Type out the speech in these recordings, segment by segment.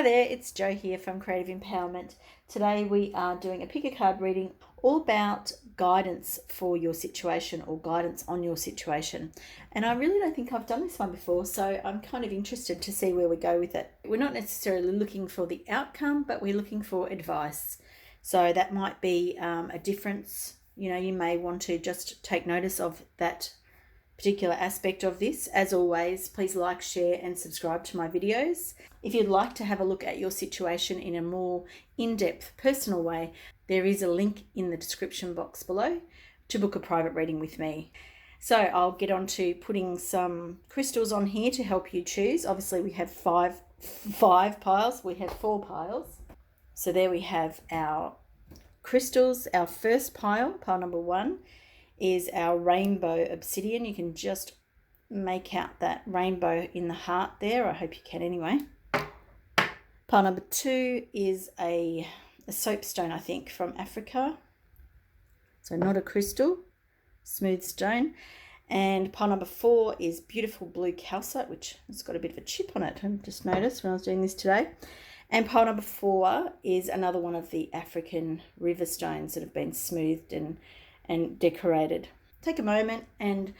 Hi there, it's Jo here from Creative Empowerment. Today we are doing a pick a card reading all about guidance for your situation or guidance on your situation. And I really don't think I've done this one before, so I'm kind of interested to see where we go with it. We're not necessarily looking for the outcome, but we're looking for advice. So that might be a difference. You may want to just take notice of that particular aspect of this. As always, please like, share and subscribe to my videos. If you'd like to have a look at your situation in a more in-depth personal way, there is a link in the description box below to book a private reading with me. So I'll get on to putting some crystals on here to help you choose. Obviously we have five piles, we have 4 piles. So there we have our crystals. Our first pile number 1, is our rainbow obsidian. You can just make out that rainbow in the heart there. I hope you can anyway. Pile number 2 is a soapstone, I think, from Africa. So not a crystal, smooth stone. And pile number 4 is beautiful blue calcite, which has got a bit of a chip on it. I just noticed when I was doing this today. And pile number 4 is another one of the African river stones that have been smoothed and decorated. Take a moment and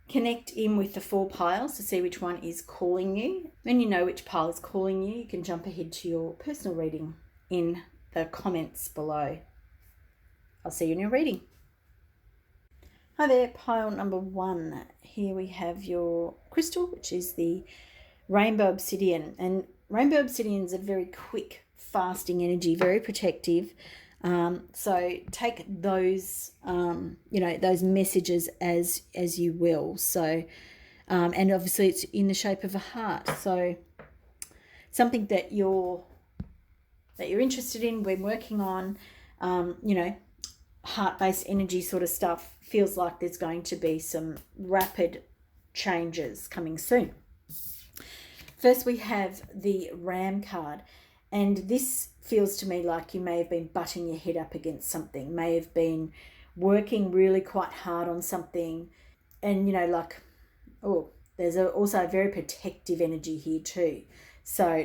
connect in with the 4 piles to see which one is calling you. When you know which pile is calling you, you can jump ahead to your personal reading in the comments below. I'll see you in your reading. Hi there, pile number 1. Here we have your crystal, which is the rainbow obsidian. And rainbow obsidian is a very quick, fasting energy, very protective. So take those, those messages as you will. So, and obviously it's in the shape of a heart. So something that you're interested in, when working on, heart-based energy sort of stuff, feels like there's going to be some rapid changes coming soon. First, we have the Ram card. And this feels to me like you may have been butting your head up against something, may have been working really quite hard on something. And, there's also a very protective energy here too. So,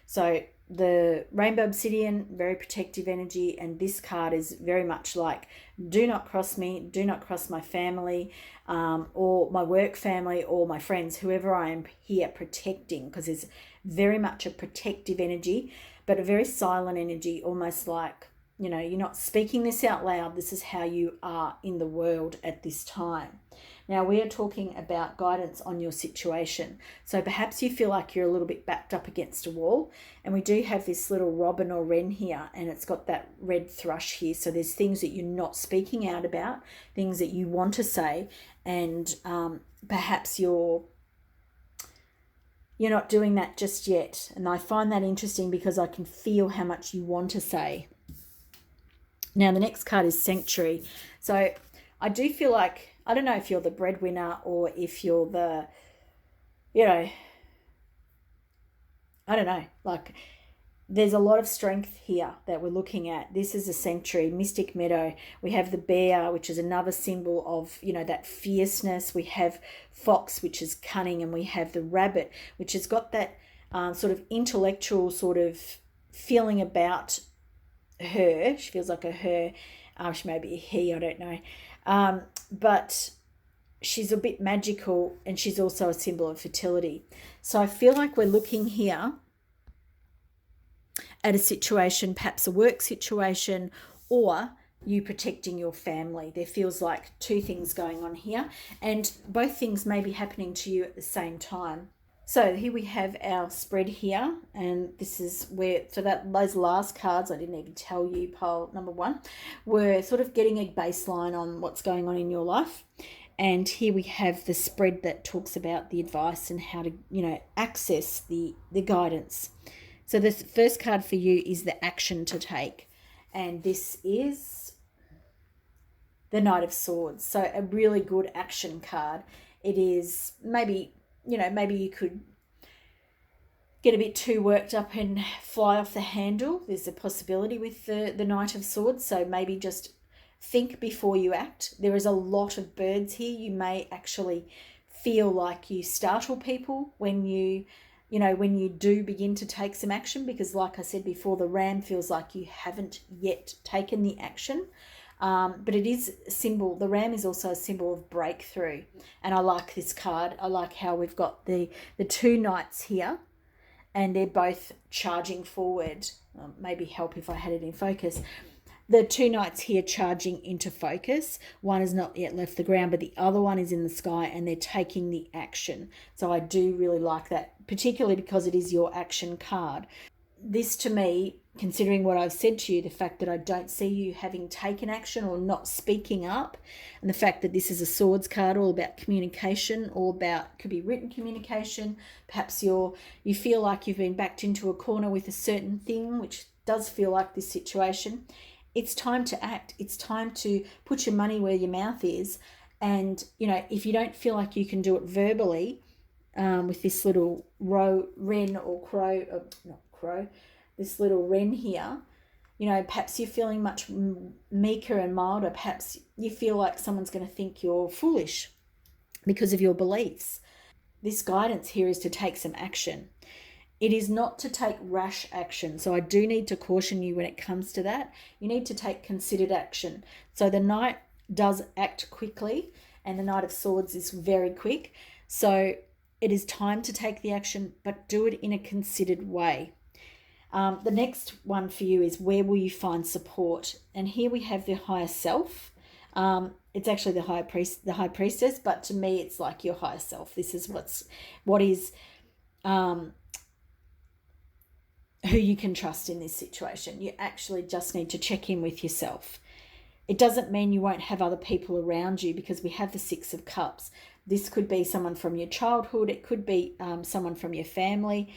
So the rainbow obsidian, very protective energy. And this card is very much like, do not cross me, do not cross my family, or my work family, or my friends, whoever I am here protecting, because there's very much a protective energy, but a very silent energy, almost like, you're not speaking this out loud. This is how you are in the world at this time. Now, we are talking about guidance on your situation. So perhaps you feel like you're a little bit backed up against a wall. And we do have this little robin or wren here, and it's got that red thrush here. So there's things that you're not speaking out about, things that you want to say, and perhaps you're not doing that just yet. And I find that interesting because I can feel how much you want to say. Now, the next card is Sanctuary. So I do feel like, I don't know if you're the breadwinner or if you're the, I don't know, like there's a lot of strength here that we're looking at. This is a sanctuary, Mystic Meadow. We have the bear, which is another symbol of, that fierceness. We have fox, which is cunning, and we have the rabbit, which has got that sort of intellectual sort of feeling about her. She feels like a her. She may be a he, I don't know. But she's a bit magical, and she's also a symbol of fertility. So I feel like we're looking here at a situation, perhaps a work situation, or you protecting your family. There feels like 2 things going on here, and both things may be happening to you at the same time. So here we have our spread here, and this is where, so that those last cards, I didn't even tell you, pile number 1, we're sort of getting a baseline on what's going on in your life. And here we have the spread that talks about the advice and how to, access the guidance. So the first card for you is the action to take. And this is the Knight of Swords. So a really good action card. It is maybe you could get a bit too worked up and fly off the handle. There's a possibility with the Knight of Swords. So maybe just think before you act. There is a lot of birds here. You may actually feel like you startle people when you when you do begin to take some action, because like I said before, the Ram feels like you haven't yet taken the action. But it is a symbol. The Ram is also a symbol of breakthrough. And I like this card. I like how we've got the two knights here, and they're both charging forward. Maybe help if I had it in focus. The two knights here charging into focus. One has not yet left the ground, but the other one is in the sky, and they're taking the action. So I do really like that, particularly because it is your action card. This, to me, considering what I've said to you, the fact that I don't see you having taken action or not speaking up, and the fact that this is a swords card, all about communication, all about, could be written communication. Perhaps you feel like you've been backed into a corner with a certain thing, which does feel like this situation. It's time to act. It's time to put your money where your mouth is. And, if you don't feel like you can do it verbally, with this little wren or crow, not crow, this little wren here, perhaps you're feeling much meeker and milder. Perhaps you feel like someone's going to think you're foolish because of your beliefs. This guidance here is to take some action. It is not to take rash action. So I do need to caution you when it comes to that. You need to take considered action. So the Knight does act quickly, and the Knight of Swords is very quick. So it is time to take the action, but do it in a considered way. The next one for you is, where will you find support? And here we have the higher self. It's actually the high priestess, but to me, it's like your higher self. This is what is who you can trust in this situation. You actually just need to check in with yourself. It doesn't mean you won't have other people around you, because we have the Six of Cups. This could be someone from your childhood. It could be someone from your family.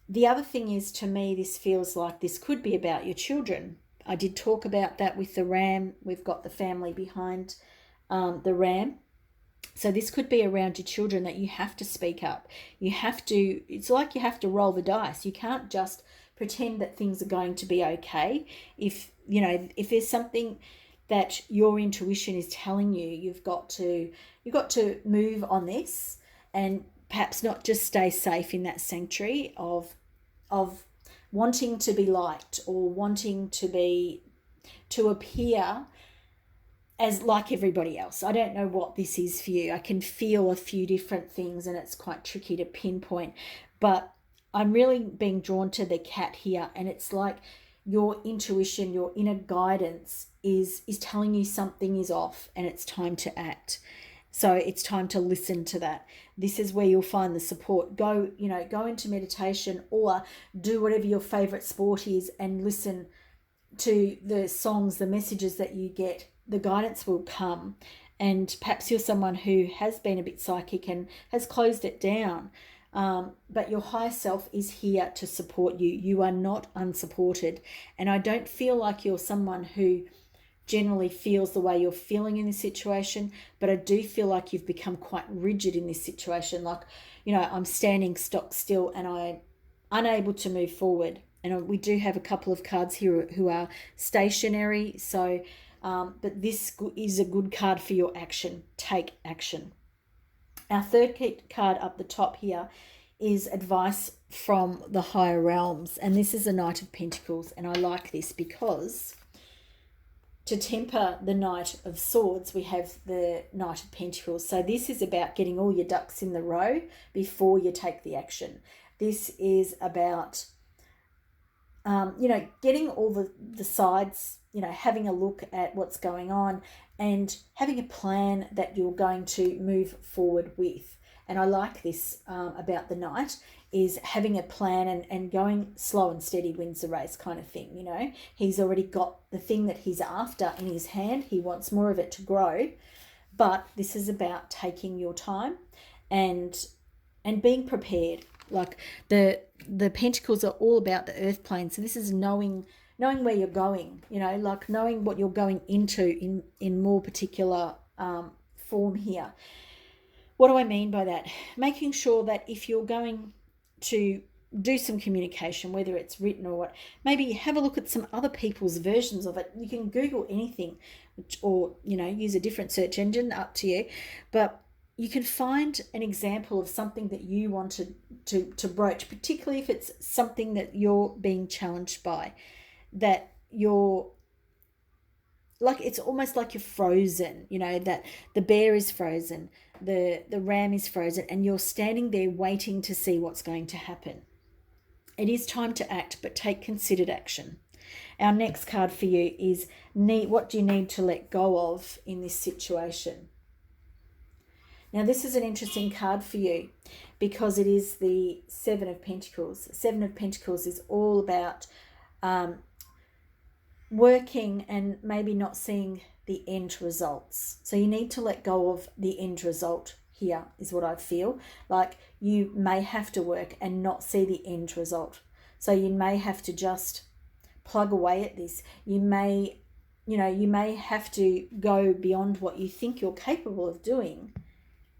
The other thing is, to me, this feels like this could be about your children. I did talk about that with the Ram. We've got the family behind the Ram. So this could be around your children, that you have to speak up. It's like you have to roll the dice. You can't just pretend that things are going to be okay. If there's something that your intuition is telling you, you've got to move on this, and perhaps not just stay safe in that sanctuary of wanting to be liked, or wanting to appear as like everybody else. I don't know what this is for you. I can feel a few different things, and it's quite tricky to pinpoint, but I'm really being drawn to the cat here, and it's like your intuition, your inner guidance is telling you something is off and it's time to act. So it's time to listen to that. This is where you'll find the support. Go into meditation, or do whatever your favorite sport is, and listen to the songs, the messages that you get. The guidance will come. And perhaps you're someone who has been a bit psychic and has closed it down. But your higher self is here to support you. You are not unsupported. And I don't feel like you're someone who generally feels the way you're feeling in this situation, but I do feel like you've become quite rigid in this situation. Like, I'm standing stock still and I'm unable to move forward. And we do have a couple of cards here who are stationary. So, but this is a good card for your action. Take action. Our third card up the top here is advice from the higher realms. And this is a Knight of Pentacles. And I like this because to temper the Knight of Swords, we have the Knight of Pentacles. So this is about getting all your ducks in the row before you take the action. This is about, getting all the sides, having a look at what's going on and having a plan that you're going to move forward with. And I like this about the Knight, is having a plan and going slow and steady wins the race kind of thing. He's already got the thing that he's after in his hand. He wants more of it to grow. But this is about taking your time and being prepared. Like the Pentacles are all about the earth plane. So this is knowing where you're going, like knowing what you're going into in more particular form here. What do I mean by that? Making sure that if you're going to do some communication, whether it's written or what, maybe have a look at some other people's versions of it. You can Google anything, or use a different search engine, up to you. But you can find an example of something that you want to broach, particularly if it's something that you're being challenged by, that you're like, it's almost like you're frozen, that the bear is frozen, the ram is frozen, and you're standing there waiting to see what's going to happen. It is time to act, but take considered action. Our next card for you is what do you need to let go of in this situation? Now, this is an interesting card for you because it is the Seven of Pentacles. Seven of Pentacles is all about working and maybe not seeing the end results. So you need to let go of the end result here, is what I feel. Like, you may have to work and not see the end result. So you may have to just plug away at this. You may have to go beyond what you think you're capable of doing,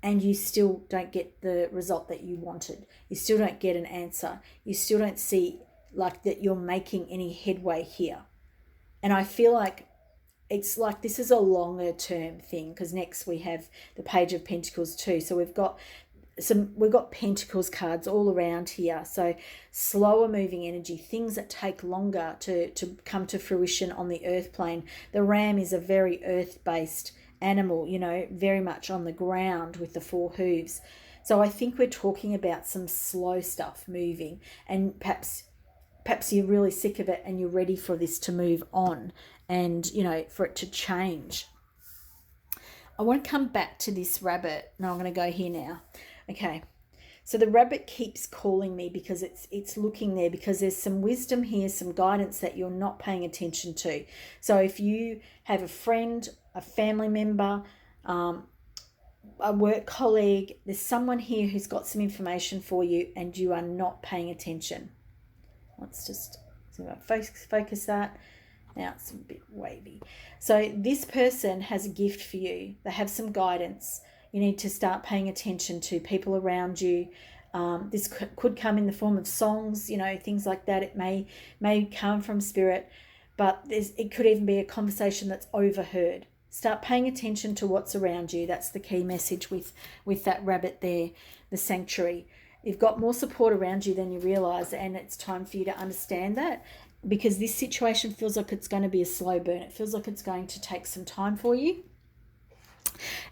and you still don't get the result that you wanted. You still don't get an answer. You still don't see like that you're making any headway here. And I feel like it's like this is a longer term thing, because next we have the Page of Pentacles too. So we've got Pentacles cards all around here. So slower moving energy, things that take longer to come to fruition on the earth plane. The ram is a very earth-based animal, very much on the ground with the four hooves. So I think we're talking about some slow stuff moving, and perhaps you're really sick of it and you're ready for this to move on and, for it to change. I want to come back to this rabbit. Now I'm going to go here now. Okay. So the rabbit keeps calling me because it's looking there, because there's some wisdom here, some guidance that you're not paying attention to. So if you have a friend, a family member, a work colleague, there's someone here who's got some information for you and you are not paying attention. Let's just focus that. Now it's a bit wavy. So this person has a gift for you. They have some guidance. You need to start paying attention to people around you. This could come in the form of songs, things like that. It may come from spirit, but it could even be a conversation that's overheard. Start paying attention to what's around you. That's the key message with that rabbit there, the sanctuary. You've got more support around you than you realise, and it's time for you to understand that, because this situation feels like it's going to be a slow burn. It feels like it's going to take some time for you.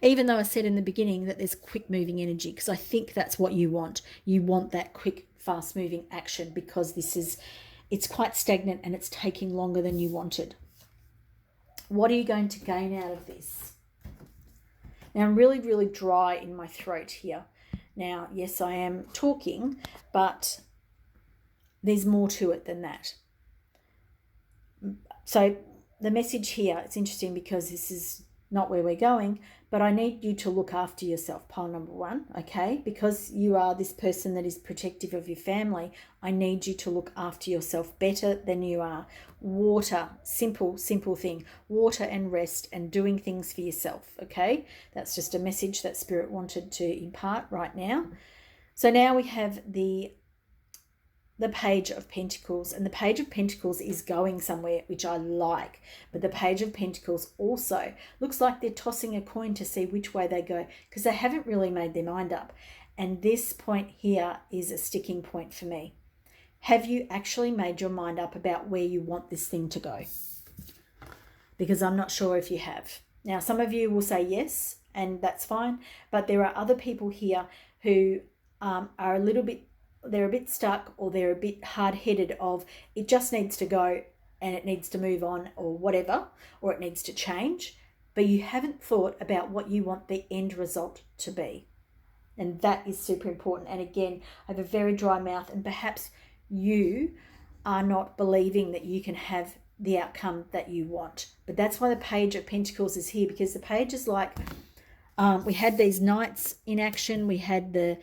Even though I said in the beginning that there's quick moving energy, because I think that's what you want. You want that quick, fast moving action, because it's quite stagnant and it's taking longer than you wanted. What are you going to gain out of this? Now, I'm really, really dry in my throat here. Now, yes, I am talking, but there's more to it than that. So the message here, it's interesting because this is not where we're going, but I need you to look after yourself, pile number one, okay? Because you are this person that is protective of your family, I need you to look after yourself better than you are. Water, simple thing. Water and rest and doing things for yourself, okay? That's just a message that Spirit wanted to impart right now. So now we have the Page of Pentacles, and the Page of Pentacles is going somewhere, which I like, but the Page of Pentacles also looks like they're tossing a coin to see which way they go, because they haven't really made their mind up. And this point here is a sticking point for me. Have you actually made your mind up about where you want this thing to go? Because I'm not sure if you have. Now, some of you will say yes, and that's fine, but there are other people here who are they're a bit stuck, or they're a bit hard-headed of it just needs to go and it needs to move on, or whatever, or it needs to change, but you haven't thought about what you want the end result to be. And that is super important. And again, I have a very dry mouth, and perhaps you are not believing that you can have the outcome that you want. But that's why the Page of Pentacles is here, because the page is like, we had these knights in action, we had the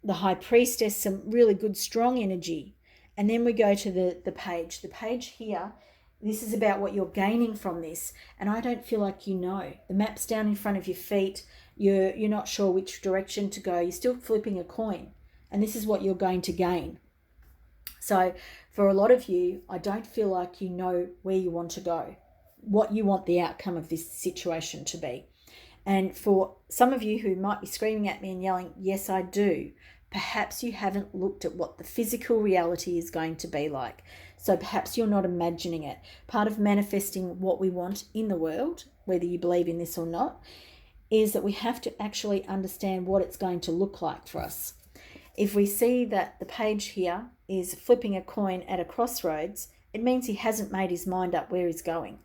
High Priestess, some really good strong energy, and then we go to the page. The page here, this is about what you're gaining from this, and I don't feel like you know. The map's down in front of your feet. You're not sure which direction to go. You're still flipping a coin, and this is what you're going to gain. So for a lot of you, I don't feel like you know where you want to go, what you want the outcome of this situation to be. And for some of you who might be screaming at me and yelling, yes, I do, perhaps you haven't looked at what the physical reality is going to be like. So perhaps you're not imagining it. Part of manifesting what we want in the world, whether you believe in this or not, is that we have to actually understand what it's going to look like for us. If we see that the page here is flipping a coin at a crossroads, it means he hasn't made his mind up where he's going.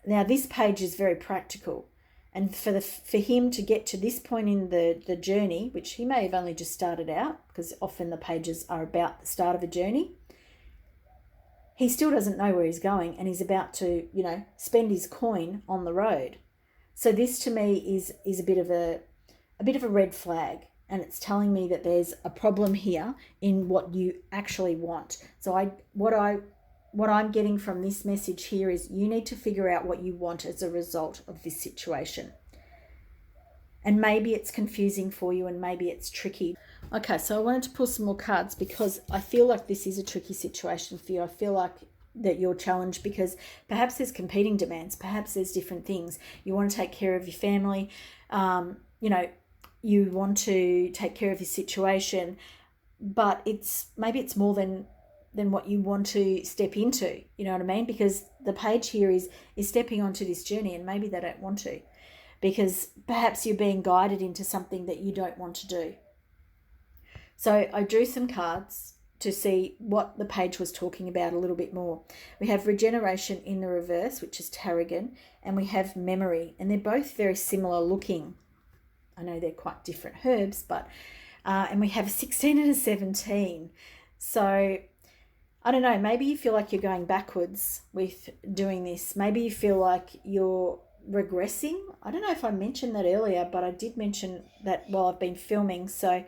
Now, this page is very practical. And for him to get to this point in the journey, which he may have only just started out, because often the pages are about the start of a journey, he still doesn't know where he's going, and he's about to, spend his coin on the road. So this to me is a bit of a red flag, and it's telling me that there's a problem here in what you actually want. So what I'm getting from this message here is you need to figure out what you want as a result of this situation. And maybe it's confusing for you, and maybe it's tricky. Okay, so I wanted to pull some more cards because I feel like this is a tricky situation for you. I feel like that you're challenged because perhaps there's competing demands, perhaps there's different things. You want to take care of your family, you want to take care of your situation, but maybe it's more than what you want to step into, you know what I mean? Because the page here is stepping onto this journey, and maybe they don't want to, because perhaps you're being guided into something that you don't want to do. So I drew some cards to see what the page was talking about a little bit more. We have regeneration in the reverse, which is tarragon, and we have memory, and they're both very similar looking. I know they're quite different herbs, but and we have a 16 and a 17. So I don't know, maybe you feel like you're going backwards with doing this. Maybe you feel like you're regressing. I don't know if I mentioned that earlier, but I did mention that while I've been filming. So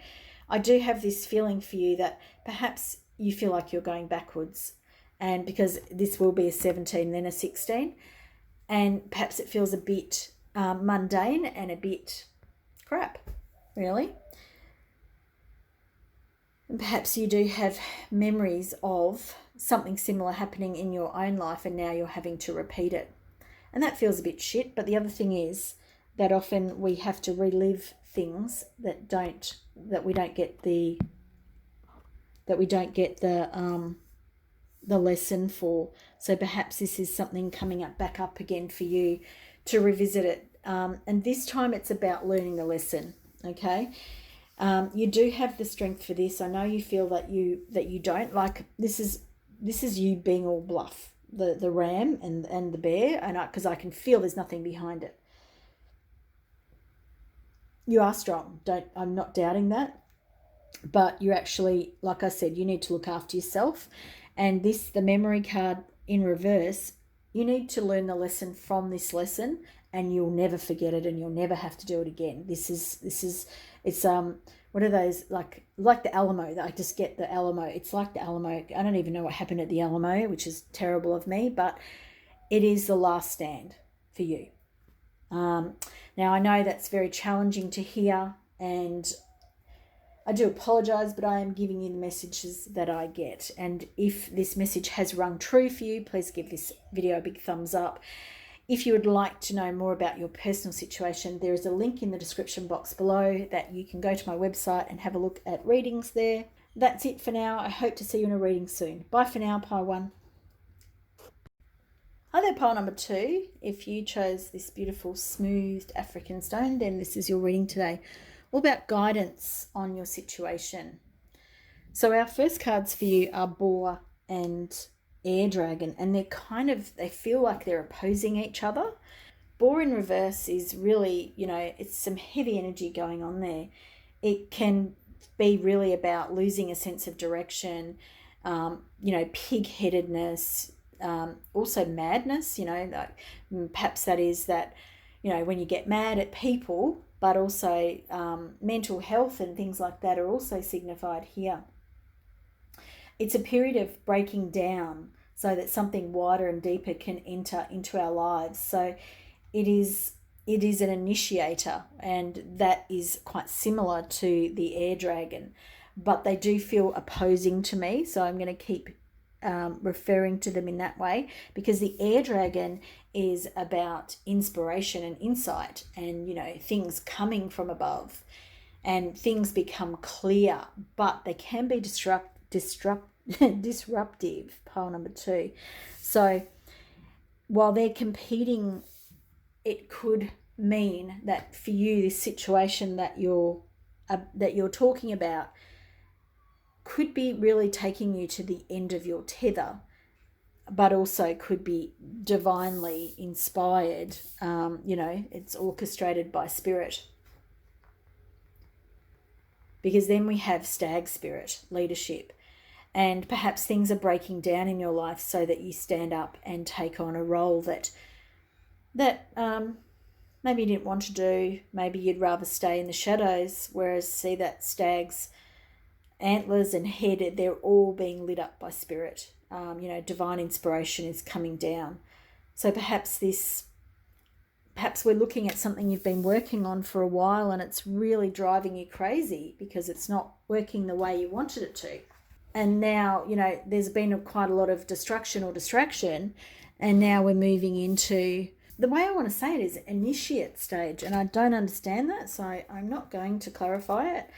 I do have this feeling for you that perhaps you feel like you're going backwards, and because this will be a 17, then a 16, and perhaps it feels a bit mundane and a bit crap, really. And perhaps you do have memories of something similar happening in your own life, and now you're having to repeat it. And that feels a bit shit. But the other thing is that often we have to relive things that we don't get the lesson for. So perhaps this is something coming back up again for you to revisit it. And this time it's about learning the lesson. Okay. You do have the strength for this. I know you feel that you don't like this is you being all bluff, the ram and the bear, and because I can feel there's nothing behind it. You are strong. I'm not doubting that, but you actually, like I said, you need to look after yourself. And the memory card in reverse, you need to learn the lesson from this lesson, and you'll never forget it, and you'll never have to do it again. It's what are those, like the Alamo? I just get the Alamo. It's like the Alamo. I don't even know what happened at the Alamo, which is terrible of me, but it is the last stand for you. Now I know that's very challenging to hear, and I do apologize, but I am giving you the messages that I get. And if this message has rung true for you, please give this video a big thumbs up. If you would like to know more about your personal situation, there is a link in the description box below that you can go to my website and have a look at readings there. That's it for now. I hope to see you in a reading soon. Bye for now, pile 1. Hi there, pile number 2. If you chose this beautiful smoothed African stone, then this is your reading today. All about guidance on your situation. So our first cards for you are Boar and Air Dragon, and they feel like they're opposing each other. Boar in reverse is really, it's some heavy energy going on there. It can be really about losing a sense of direction, pig-headedness, also madness, perhaps that is that, when you get mad at people, but also mental health and things like that are also signified here. It's a period of breaking down so that something wider and deeper can enter into our lives. So it is an initiator, and that is quite similar to the Air Dragon, but they do feel opposing to me. So I'm going to keep referring to them in that way, because the air dragon is about inspiration and insight and, you know, things coming from above, and things become clear, but they can be disruptive, pile number 2. So while they're competing, it could mean that for you, this situation that you're talking about could be really taking you to the end of your tether, but also could be divinely inspired. You know, it's orchestrated by spirit. Because then we have stag spirit, leadership. And perhaps things are breaking down in your life so that you stand up and take on a role that maybe you didn't want to do. Maybe you'd rather stay in the shadows. Whereas see that stag's antlers and head, they're all being lit up by spirit. You know, divine inspiration is coming down. So perhaps we're looking at something you've been working on for a while and it's really driving you crazy because it's not working the way you wanted it to. And now, you know, there's been quite a lot of destruction or distraction, and now we're moving into, the way I want to say it is initiate stage, and I don't understand that, so I'm not going to clarify it.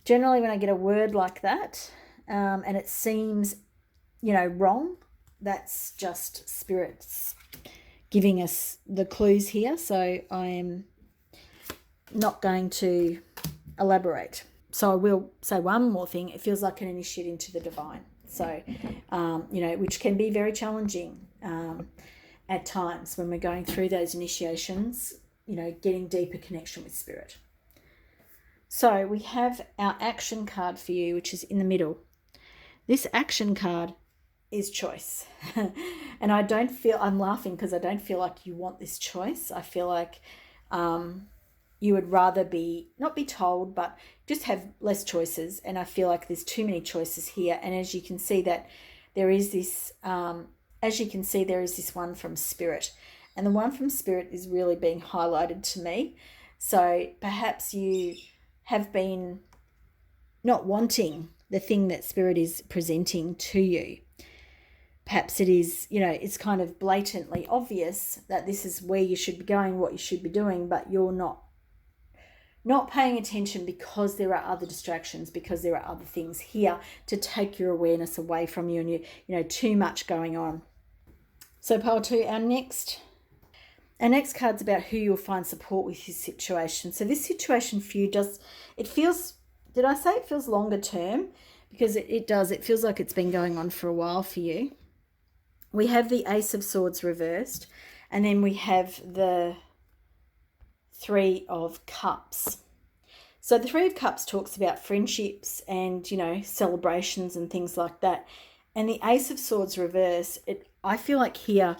Generally, when I get a word like that, and it seems, you know, wrong, that's just spirits giving us the clues here, so I am not going to elaborate. So I will say one more thing. It feels like an initiate into the divine. So, you know, which can be very challenging at times when we're going through those initiations, you know, getting deeper connection with spirit. So we have our action card for you, which is in the middle. This action card is choice. And I'm laughing because I don't feel like you want this choice. I feel like you would rather not be told, but just have less choices. And I feel like there's too many choices here. And as you can see that there is this, there is this one from spirit. And the one from spirit is really being highlighted to me. So perhaps you have been not wanting the thing that spirit is presenting to you. Perhaps it is, you know, it's kind of blatantly obvious that this is where you should be going, what you should be doing, but you're not paying attention because there are other distractions, because there are other things here to take your awareness away from you, and you know, too much going on. So pile 2, our next card's about who you'll find support with this situation. So this situation for you it feels longer term? Because it does. It feels like it's been going on for a while for you. We have the Ace of Swords reversed, and then we have the 3 of Cups. So the 3 of Cups talks about friendships and, you know, celebrations and things like that. And the Ace of Swords reverse, I feel like here,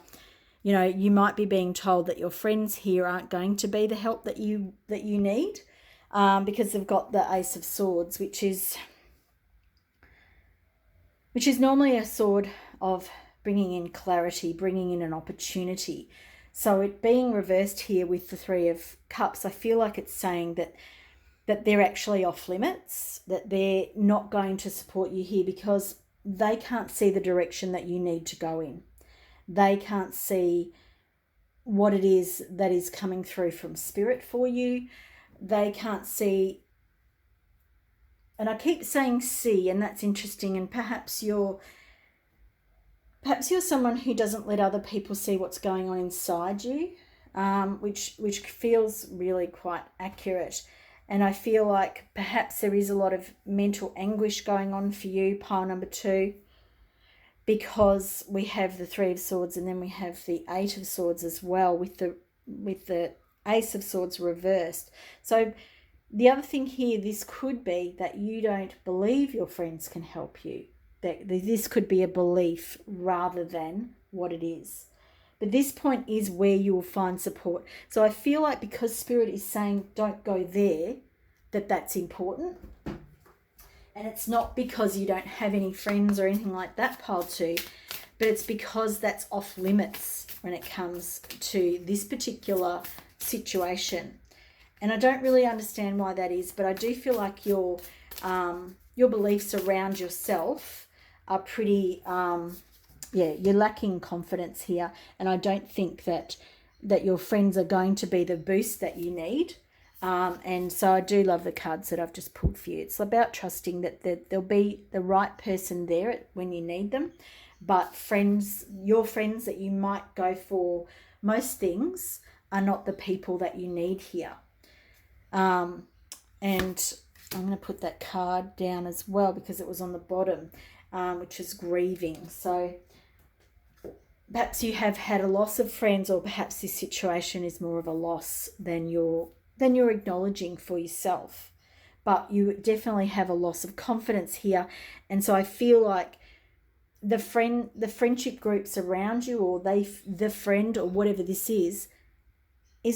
you know, you might be being told that your friends here aren't going to be the help that you need, because they've got the Ace of Swords, which is normally a sword of bringing in clarity, bringing in an opportunity. So it being reversed here with the 3 of Cups, I feel like it's saying that they're actually off limits, that they're not going to support you here because they can't see the direction that you need to go in. They can't see what it is that is coming through from spirit for you. They can't see, and I keep saying see, and that's interesting, and perhaps you're someone who doesn't let other people see what's going on inside you, which feels really quite accurate. And I feel like perhaps there is a lot of mental anguish going on for you, pile number 2, because we have the 3 of Swords and then we have the 8 of Swords as well with the Ace of Swords reversed. So the other thing here, this could be that you don't believe your friends can help you. That this could be a belief rather than what it is. But this point is where you will find support. So I feel like because Spirit is saying don't go there, that's important. And it's not because you don't have any friends or anything like that, pile 2, but it's because that's off limits when it comes to this particular situation. And I don't really understand why that is, but I do feel like your beliefs around yourself are pretty, you're lacking confidence here. And I don't think that your friends are going to be the boost that you need. And so I do love the cards that I've just pulled for you. It's about trusting that there'll be the right person there when you need them. But your friends that you might go for most things are not the people that you need here. And I'm going to put that card down as well because it was on the bottom, which is grieving. So perhaps you have had a loss of friends, or perhaps this situation is more of a loss than you're acknowledging for yourself. But you definitely have a loss of confidence here. And so I feel like the friendship groups around you, or the friend, or whatever this is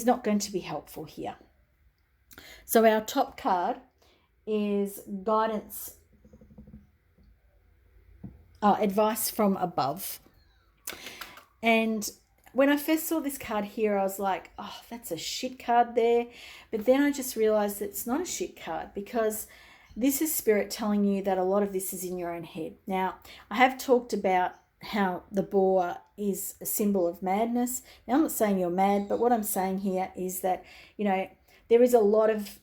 not going to be helpful here. So our top card is guidance, advice from above. And when I first saw this card here, I was like, oh, that's a shit card there. But then I just realized that it's not a shit card, because this is Spirit telling you that a lot of this is in your own head. Now, I have talked about how the boar is a symbol of madness. Now, I'm not saying you're mad, but what I'm saying here is that, there is a lot of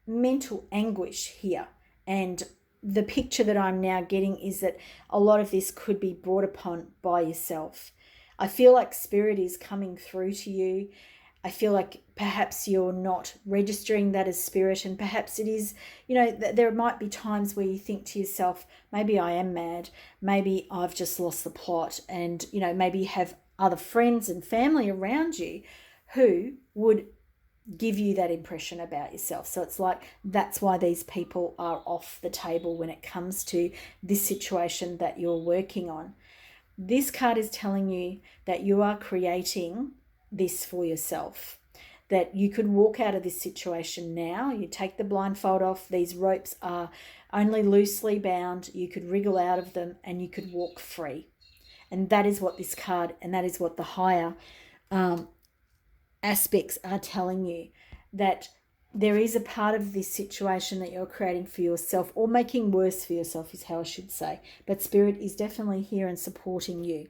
mental anguish here. And the picture that I'm now getting is that a lot of this could be brought upon by yourself. I feel like Spirit is coming through to you. I feel like perhaps you're not registering that as Spirit, and perhaps it is, there might be times where you think to yourself, maybe I am mad, maybe I've just lost the plot, and, maybe you have other friends and family around you who would give you that impression about yourself. So it's like that's why these people are off the table when it comes to this situation that you're working on. This card is telling you that you are creating this for yourself, that you could walk out of this situation now. You take the blindfold off. These ropes are only loosely bound. You could wriggle out of them and you could walk free. And that is what this card, and that is what the higher aspects are telling you, that there is a part of this situation that you're creating for yourself, or making worse for yourself is how I should say. But Spirit is definitely here and supporting you.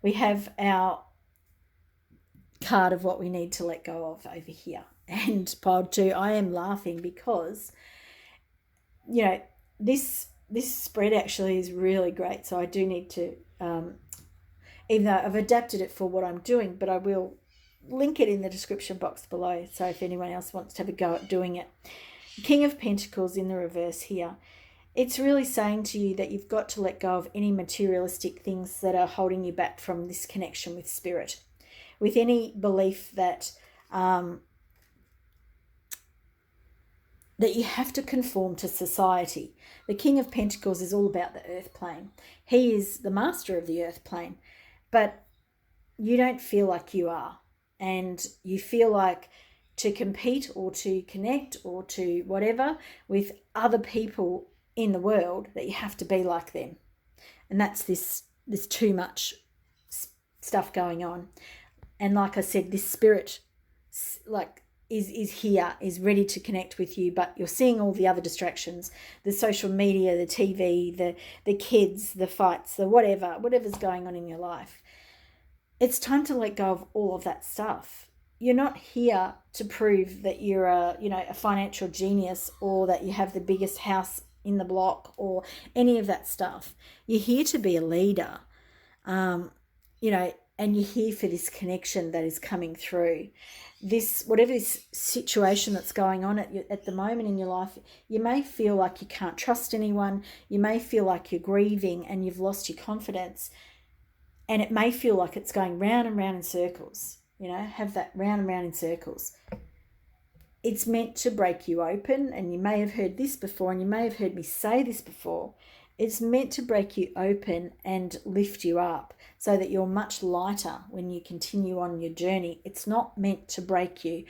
We have our card of what we need to let go of over here. And pile 2, I am laughing because, this spread actually is really great. So I do need to, even though I've adapted it for what I'm doing, but I will link it in the description box below. So if anyone else wants to have a go at doing it. King of Pentacles in the reverse here. It's really saying to you that you've got to let go of any materialistic things that are holding you back from this connection with Spirit. With any belief that that you have to conform to society. The King of Pentacles is all about the earth plane. He is the master of the earth plane, but you don't feel like you are. And you feel like to compete or to connect or to whatever with other people in the world, that you have to be like them. And that's this too much stuff going on. And like I said, this Spirit is here, is ready to connect with you, but you're seeing all the other distractions, the social media, the TV, the kids, the fights, the whatever's going on in your life. It's time to let go of all of that stuff. You're not here to prove that you're a financial genius, or that you have the biggest house in the block, or any of that stuff. You're here to be a leader, and you're here for this connection that is coming through. Whatever this situation that's going on at the moment in your life, you may feel like you can't trust anyone. You may feel like you're grieving and you've lost your confidence. And it may feel like it's going round and round in circles, have that round and round in circles. It's meant to break you open, and you may have heard this before, and you may have heard me say this before. It's meant to break you open and lift you up so that you're much lighter when you continue on your journey. It's not meant to break you,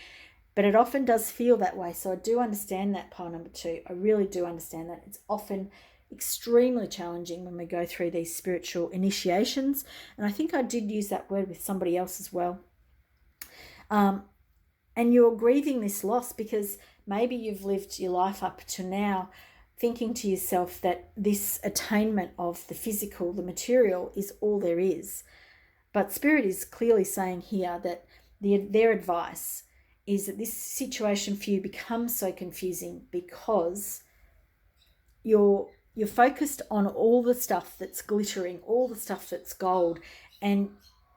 but it often does feel that way. So I do understand that, pile number 2. I really do understand that. It's often extremely challenging when we go through these spiritual initiations. And I think I did use that word with somebody else as well. And you're grieving this loss because maybe you've lived your life up to now thinking to yourself that this attainment of the physical, the material, is all there is. But Spirit is clearly saying here that their advice is that this situation for you becomes so confusing because you're focused on all the stuff that's glittering, all the stuff that's gold, and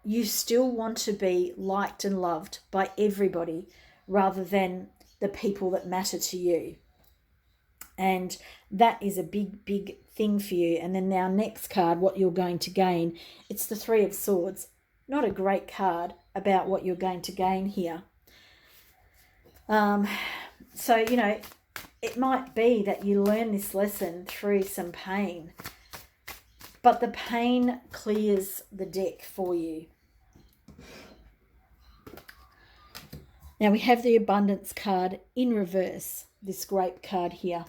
you still want to be liked and loved by everybody rather than the people that matter to you. And that is a big, big thing for you. And then our next card, what you're going to gain, it's the Three of Swords. Not a great card about what you're going to gain here. So, you know, it might be that you learn this lesson through some pain, but the pain clears the deck for you. Now we have the Abundance card in reverse, this Grape card here.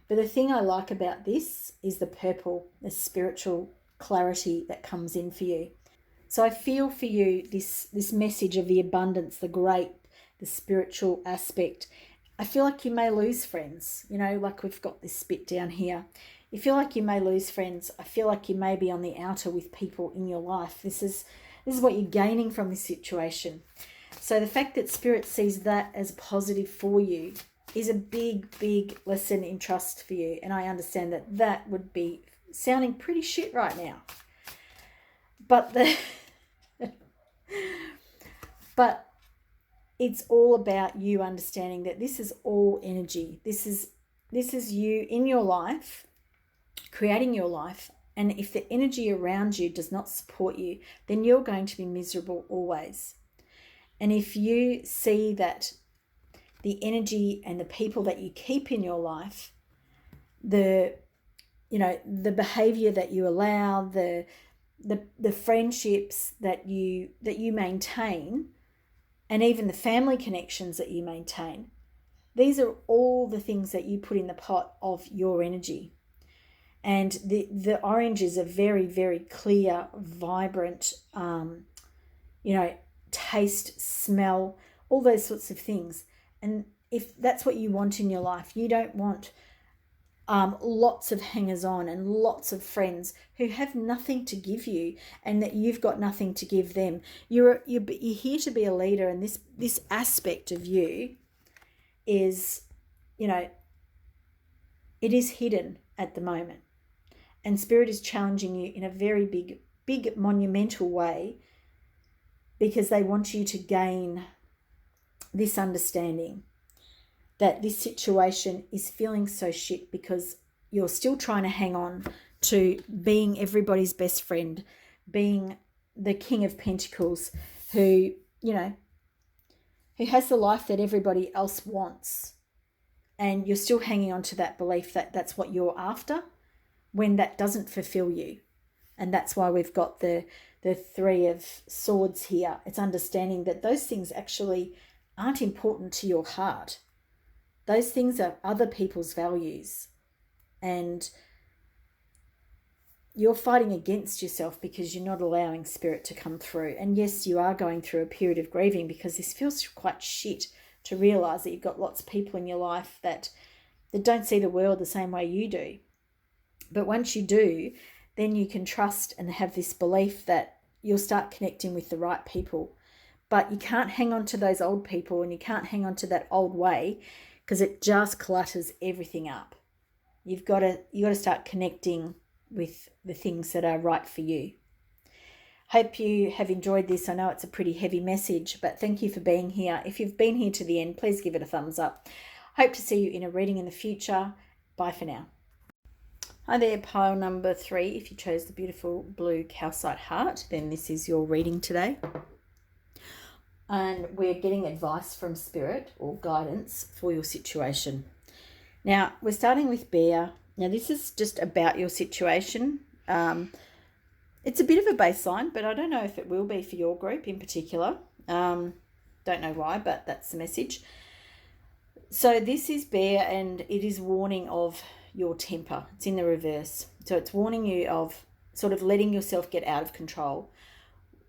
But the thing I like about this is the purple, the spiritual clarity that comes in for you. So I feel for you this message of the abundance, the grape, the spiritual aspect. I feel like you may lose friends, you know, like we've got this bit down here. You feel like you may lose friends. I feel like you may be on the outer with people in your life. This is what you're gaining from this situation. So the fact that Spirit sees that as positive for you is a big, big lesson in trust for you. And I understand that that would be sounding pretty shit right now. But but it's all about you understanding that this is all energy. This is you in your life, creating your life. And if the energy around you does not support you, then you're going to be miserable always. And if you see that the energy and the people that you keep in your life, the behavior that you allow, the friendships that you maintain, and even the family connections that you maintain, these are all the things that you put in the pot of your energy. And the orange is a very, very clear, vibrant, taste, smell, all those sorts of things. And if that's what you want in your life, you don't want lots of hangers-on and lots of friends who have nothing to give you and that you've got nothing to give them. You're here to be a leader, and this aspect of you is, it is hidden at the moment. And Spirit is challenging you in a very big, big, monumental way because they want you to gain this understanding that this situation is feeling so shit because you're still trying to hang on to being everybody's best friend, being the King of Pentacles who has the life that everybody else wants. And you're still hanging on to that belief that that's what you're after when that doesn't fulfill you. And that's why we've got the Three of Swords here. It's understanding that those things actually aren't important to your heart. Those things are other people's values. And you're fighting against yourself because you're not allowing Spirit to come through. And yes, you are going through a period of grieving because this feels quite shit to realise that you've got lots of people in your life that don't see the world the same way you do. But once you do, then you can trust and have this belief that you'll start connecting with the right people. But you can't hang on to those old people and you can't hang on to that old way because it just clutters everything up. You've got to start connecting with the things that are right for you. Hope you have enjoyed this. I know it's a pretty heavy message, but thank you for being here. If you've been here to the end, please give it a thumbs up. Hope to see you in a reading in the future. Bye for now. Hi there, pile number 3. If you chose the beautiful blue calcite heart, then this is your reading today. And we're getting advice from Spirit or guidance for your situation. Now, we're starting with Bear. Now, this is just about your situation. It's a bit of a baseline, but I don't know if it will be for your group in particular. Don't know why, but that's the message. So this is Bear, and it is warning of your temper. It's in the reverse. So it's warning you of sort of letting yourself get out of control.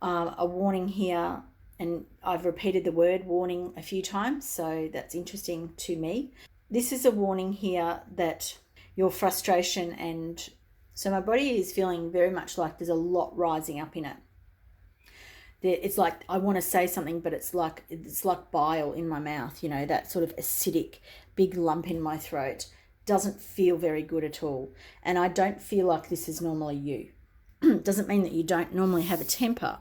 A warning here, and I've repeated the word warning a few times, so that's interesting to me. this is a warning here that your frustration, and so my body is feeling very much like there's a lot rising up in it. It's like I want to say something, but it's like bile in my mouth, that sort of acidic big lump in my throat. Doesn't feel very good at all. And I don't feel like this is normally you. Doesn't mean that you don't normally have a temper.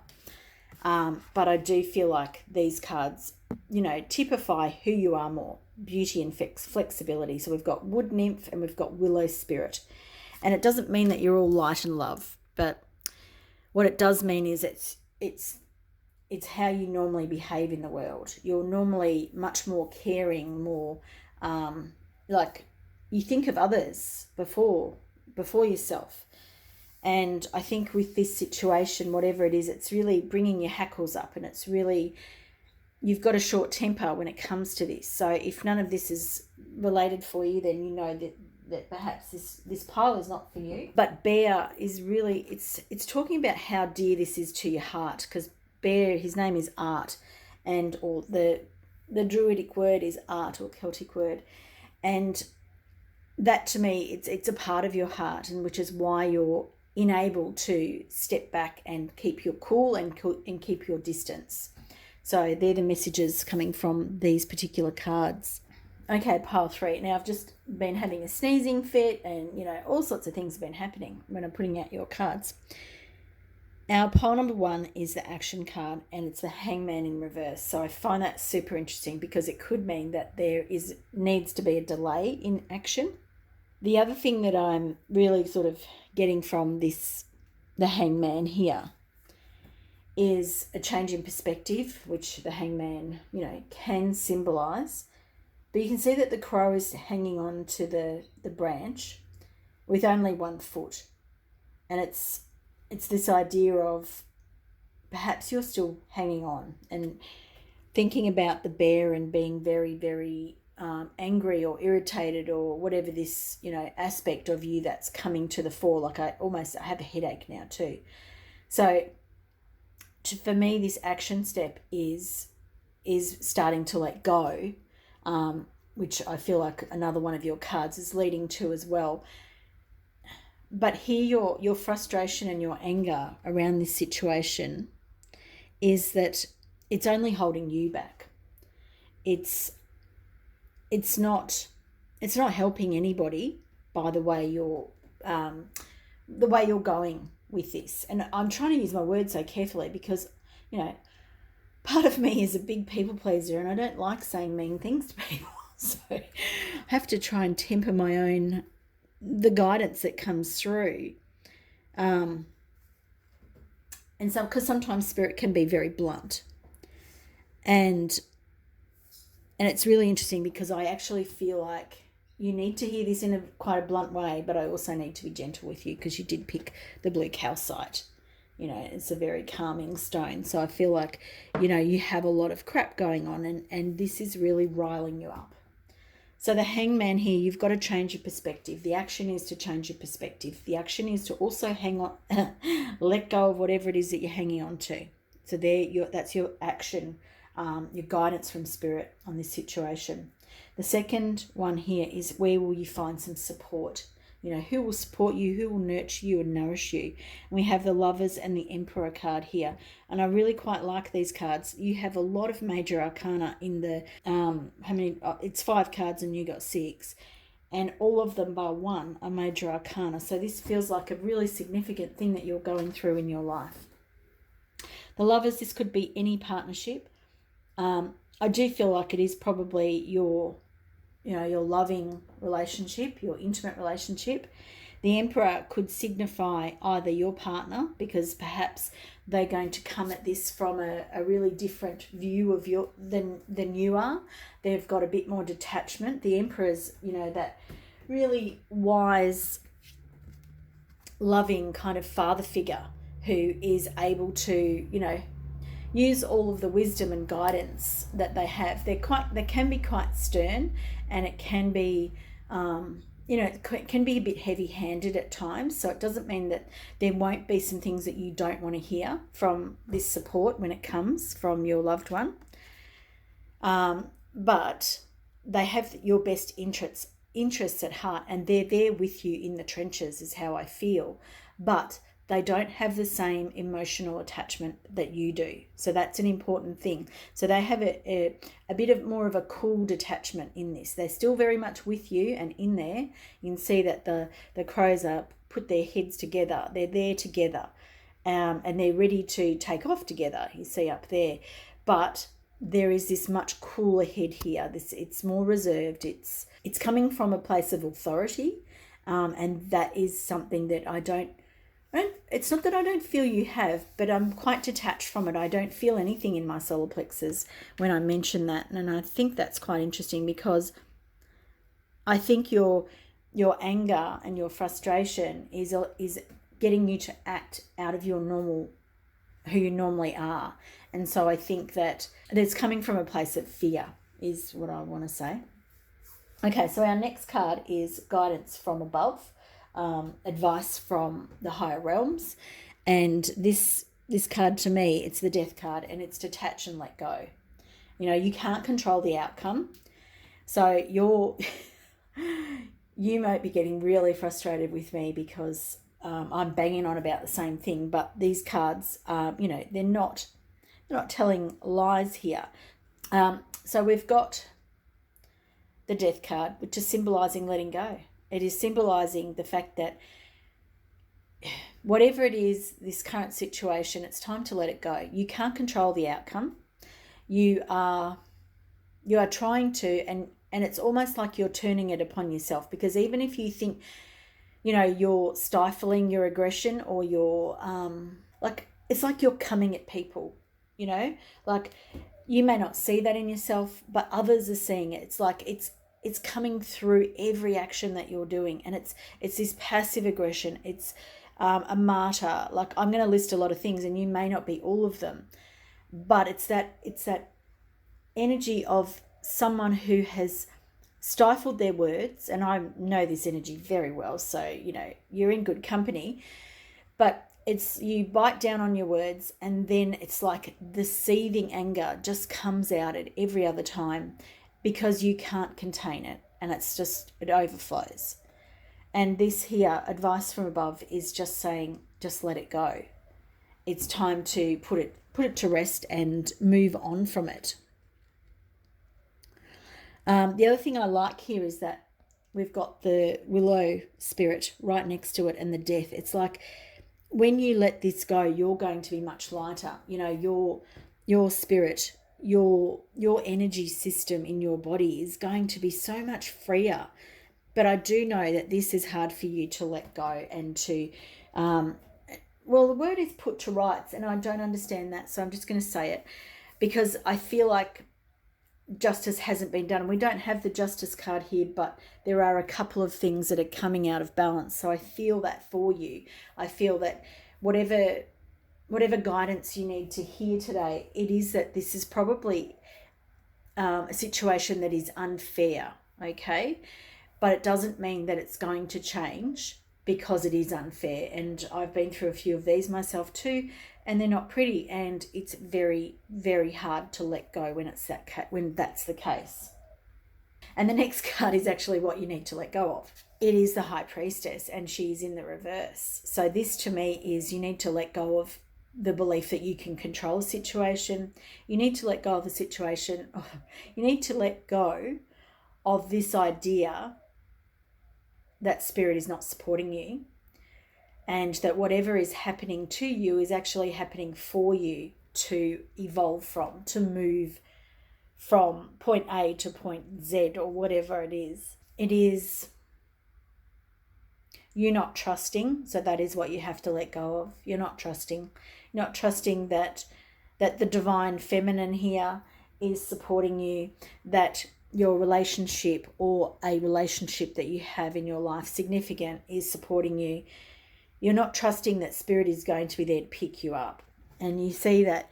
But I do feel like these cards, typify who you are more. Beauty and flexibility. So we've got Wood Nymph and we've got Willow Spirit. And it doesn't mean that you're all light and love, but what it does mean is it's how you normally behave in the world. You're normally much more caring, more like you think of others before yourself. And I think with this situation, whatever it is, it's really bringing your hackles up, and it's really, you've got a short temper when it comes to this. So if none of this is related for you, then you know that perhaps this pile is not for you. But Bear is really, it's talking about how dear this is to your heart, because Bear, his name is Art, or the Druidic word is art, or Celtic word. And that to me, it's a part of your heart, and which is why you're unable to step back and keep your cool and keep your distance. So they're the messages coming from these particular cards. Okay, pile 3. Now I've just been having a sneezing fit, and all sorts of things have been happening when I'm putting out your cards. Our pile number 1 is the action card, and it's the Hangman in reverse. So I find that super interesting because it could mean that there needs to be a delay in action. The other thing that I'm really sort of getting from the Hangman here, is a change in perspective, which the Hangman, can symbolize. But you can see that the crow is hanging on to the branch with only one foot. And it's this idea of perhaps you're still hanging on and thinking about the bear and being very, very angry or irritated, or whatever this, aspect of you that's coming to the fore. Like I have a headache now too. So for me, this action step is starting to let go, which I feel like another one of your cards is leading to as well. But here your frustration and your anger around this situation is that it's only holding you back. It's not helping anybody by the way you're going with this. And I'm trying to use my words so carefully because, part of me is a big people pleaser, and I don't like saying mean things to people. So I have to try and temper the guidance that comes through. And so, because sometimes spirit can be very blunt. And it's really interesting because I actually feel like you need to hear this in quite a blunt way, but I also need to be gentle with you because you did pick the blue calcite. It's a very calming stone. So I feel like, you have a lot of crap going on, and this is really riling you up. So the Hangman here, you've got to change your perspective. The action is to change your perspective. The action is to also hang on, let go of whatever it is that you're hanging on to. So that's your action, your guidance from spirit on this situation. The second one here is, where will you find some support? Who will support you, who will nurture you and nourish you. And we have the Lovers and the Emperor card here. And I really quite like these cards. You have a lot of major arcana in the, it's 5 cards and you got 6. And all of them bar 1 are major arcana. So this feels like a really significant thing that you're going through in your life. The Lovers, this could be any partnership. I do feel like it is probably your loving relationship, your intimate relationship. The Emperor could signify either your partner, because perhaps they're going to come at this from a really different view of than you are. They've got a bit more detachment. The Emperor's, that really wise, loving kind of father figure who is able to, use all of the wisdom and guidance that they have. They can be quite stern, and it can be, it can be a bit heavy-handed at times. So it doesn't mean that there won't be some things that you don't want to hear from this support when it comes from your loved one. But they have your best interests at heart, and they're there with you in the trenches, is how I feel. But they don't have the same emotional attachment that you do. So that's an important thing. So they have a bit of more of a cool detachment in this. They're still very much with you and in there. You can see that the crows are put their heads together. They're there together, and they're ready to take off together. You see up there. But there is this much cooler head here. It's more reserved. It's coming from a place of authority, and that is something that it's not that I don't feel you have, but I'm quite detached from it. I don't feel anything in my solar plexus when I mention that. And I think that's quite interesting, because I think your anger and your frustration is getting you to act out of your normal, who you normally are. And so I think that it's coming from a place of fear, is what I want to say. Okay, so our next card is guidance from above. Advice from the higher realms, and this card, to me, it's the Death card, and it's detach and let go. You can't control the outcome, so you might be getting really frustrated with me because I'm banging on about the same thing, but these cards they're not telling lies here. So we've got the Death card, which is symbolizing letting go. It is symbolizing the fact that whatever it is, this current situation, it's time to let it go. You can't control the outcome. You are trying to, and it's almost like you're turning it upon yourself, because even if you think, you're stifling your aggression, or you're it's like you're coming at people, like you may not see that in yourself, but others are seeing it. It's like it's coming through every action that you're doing, and it's this passive aggression. It's a martyr. Like, I'm going to list a lot of things, and you may not be all of them, but it's that energy of someone who has stifled their words, and I know this energy very well, so you're in good company. But it's, you bite down on your words, and then it's like the seething anger just comes out at every other time, because you can't contain it, and it overflows. And this here, advice from above, is just saying, just let it go. It's time to put it to rest and move on from it. The other thing I like here is that we've got the willow spirit right next to it, and the death. It's like, when you let this go, you're going to be much lighter. Your spirit, your energy system in your body is going to be so much freer. But I do know that this is hard for you to let go, and to the word is put to rights, and I don't understand that, so I'm just going to say it, because I feel like justice hasn't been done. And we don't have the Justice card here, but there are a couple of things that are coming out of balance. So I feel that for you. I feel that whatever guidance you need to hear today, it is that this is probably a situation that is unfair, okay? But it doesn't mean that it's going to change because it is unfair. And I've been through a few of these myself too, and they're not pretty, and it's very, very hard to let go when that's the case. And the next card is actually what you need to let go of. It is the High Priestess, and she's in the reverse. So this, to me, is you need to let go of the belief that you can control a situation. You need to let go of the situation. You need to let go of this idea that spirit is not supporting you, and that whatever is happening to you is actually happening for you to evolve from, to move from point A to point Z, or whatever it is. It is you not trusting, so that is what you have to let go of. You're not trusting. You're not trusting that the divine feminine here is supporting you, that your relationship, or a relationship that you have in your life, significant, is supporting you. You're not trusting that spirit is going to be there to pick you up. And you see that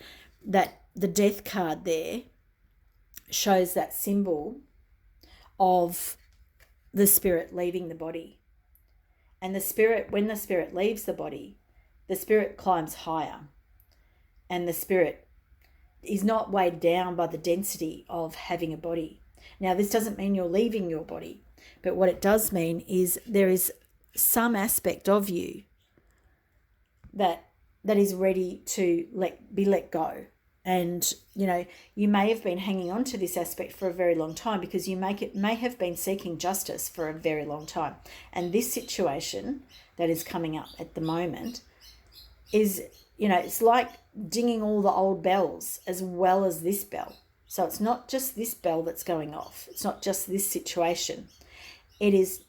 the Death card there shows that symbol of the spirit leaving the body. And the spirit, when the spirit leaves the body, the spirit climbs higher. And the spirit is not weighed down by the density of having a body. Now, this doesn't mean you're leaving your body, but what it does mean is there is some aspect of you that is ready to be let go. And, you may have been hanging on to this aspect for a very long time because you may have been seeking justice for a very long time. And this situation that is coming up at the moment is, it's like dinging all the old bells as well as this bell. So it's not just this bell that's going off. It's not just this situation. It's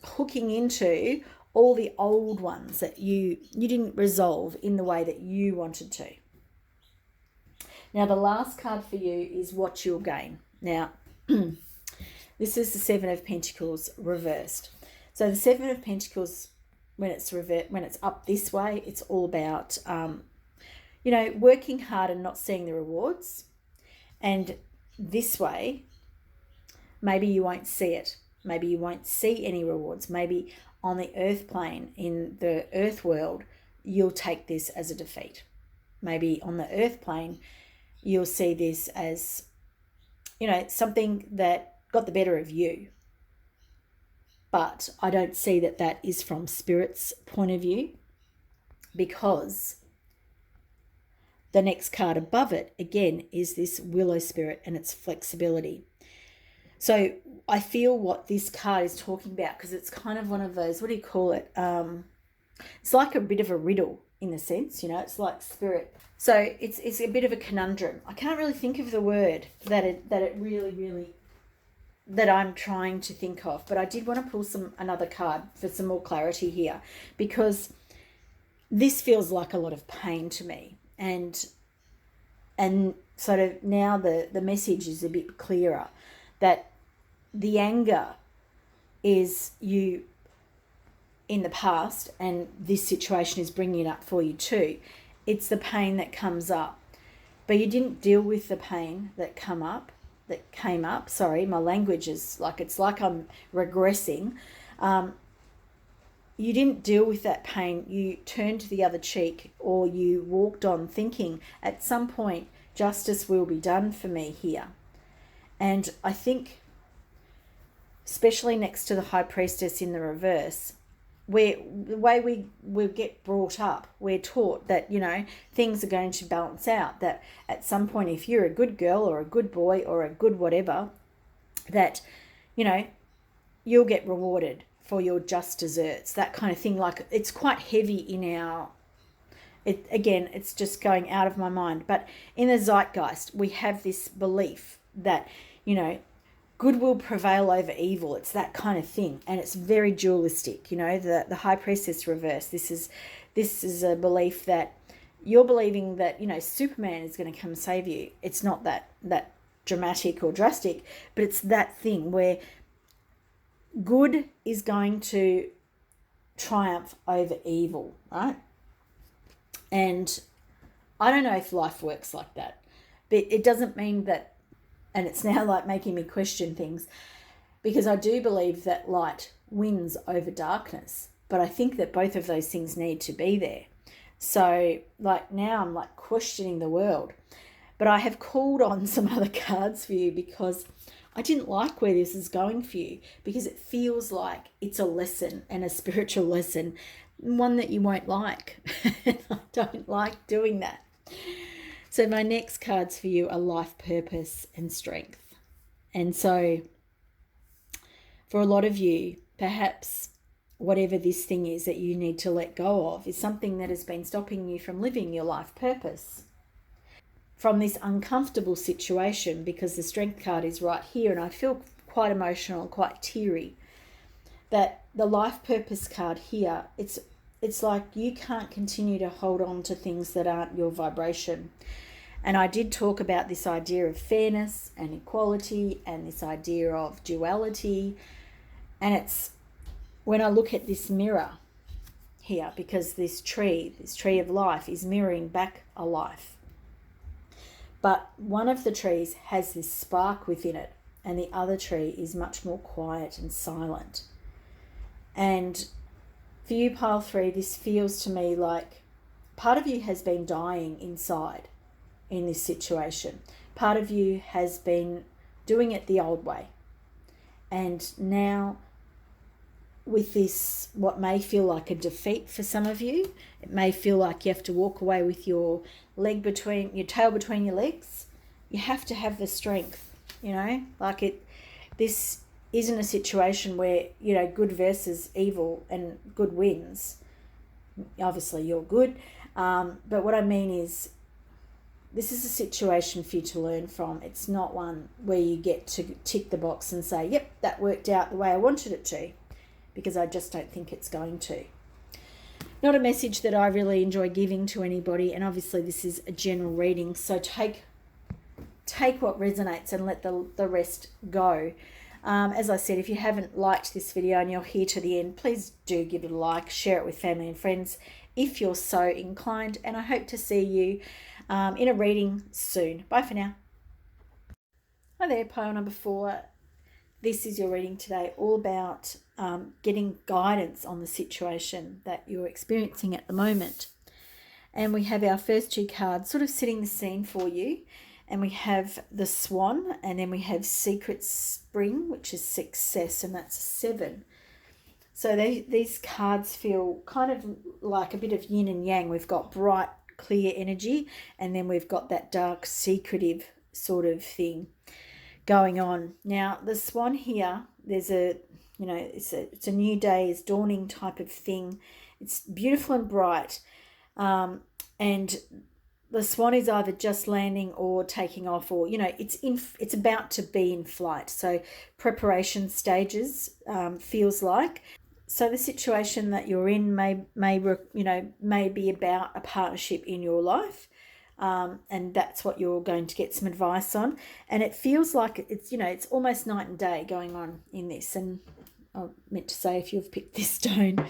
hooking into all the old ones that you didn't resolve in the way that you wanted to. Now, the last card for you is what you'll gain. Now, this is the Seven of Pentacles reversed. So the Seven of Pentacles, when it's up this way, it's all about, working hard and not seeing the rewards. And this way, maybe you won't see it. Maybe you won't see any rewards. Maybe on the earth plane, in the earth world, you'll take this as a defeat. Maybe on the earth plane, you'll see this as, something that got the better of you. But I don't see that is from Spirit's point of view, because the next card above it, again, is this Willow Spirit and its flexibility. So I feel what this card is talking about, because it's kind of one of those, what do you call it? It's like a bit of a riddle in a sense, it's like Spirit. So it's a bit of a conundrum. I can't really think of the word that I'm trying to think of, but I did want to pull another card for some more clarity here, because this feels like a lot of pain to me, and sort of now the message is a bit clearer, that the anger is you in the past, and this situation is bringing it up for you too. It's the pain that comes up, but you didn't deal with the pain that came up. Sorry, my language is it's like I'm regressing. You didn't deal with that pain. You turned the other cheek, or you walked on thinking at some point justice will be done for me here. And I think, especially next to the High Priestess in the reverse, the way we get brought up, we're taught that, things are going to balance out, that at some point, if you're a good girl or a good boy or a good whatever, that, you'll get rewarded for your just desserts, that kind of thing. Like, it's quite heavy in it's just going out of my mind. But in the zeitgeist, we have this belief that, good will prevail over evil. It's that kind of thing, and it's very dualistic. The High Priestess reverse. This is a belief that you're believing that Superman is going to come save you. It's not that dramatic or drastic, but it's that thing where good is going to triumph over evil, right? And I don't know if life works like that, but it doesn't mean that. And it's now making me question things, because I do believe that light wins over darkness, but I think that both of those things need to be there. So now I'm questioning the world, but I have called on some other cards for you, because I didn't like where this is going for you, because it feels like it's a lesson, and a spiritual lesson, one that you won't like. I don't like doing that. So my next cards for you are life, purpose, and strength. And so for a lot of you, perhaps whatever this thing is that you need to let go of is something that has been stopping you from living your life purpose. From this uncomfortable situation, because the strength card is right here, and I feel quite emotional and quite teary, that the life purpose card here, it's like you can't continue to hold on to things that aren't your vibration. And I did talk about this idea of fairness and equality, and this idea of duality. And it's when I look at this mirror here, because this tree of life is mirroring back a life. But one of the trees has this spark within it, and the other tree is much more quiet and silent. And for you, pile 3, this feels to me like part of you has been dying inside in this situation. Part of you has been doing it the old way. And now with this, what may feel like a defeat for some of you, it may feel like you have to walk away with your tail between your legs. You have to have the strength, this isn't a situation where, good versus evil and good wins. Obviously you're good. But what I mean is, this is a situation for you to learn from. It's not one where you get to tick the box and say, yep, that worked out the way I wanted it to, because I just don't think it's going to. Not a message that I really enjoy giving to anybody, and obviously this is a general reading, so take what resonates and let the rest go. As I said, if you haven't liked this video and you're here to the end, please do give it a like, share it with family and friends if you're so inclined, and I hope to see you in a reading soon. Bye for now. Hi there, pile number 4. This is your reading today, all about getting guidance on the situation that you're experiencing at the moment. And we have our first 2 cards sort of setting the scene for you. And we have the Swan, and then we have Secret Spring, which is success, and that's a 7. So these cards feel kind of like a bit of yin and yang. We've got bright, clear energy, and then we've got that dark, secretive sort of thing going on. Now, the Swan here, there's it's a new day is dawning type of thing. It's beautiful and bright, and the Swan is either just landing or taking off, or it's about to be in flight. So preparation stages, feels like. So the situation that you're in may be about a partnership in your life, and that's what you're going to get some advice on. And it feels like it's almost night and day going on in this. And I meant to say, if you've picked this stone,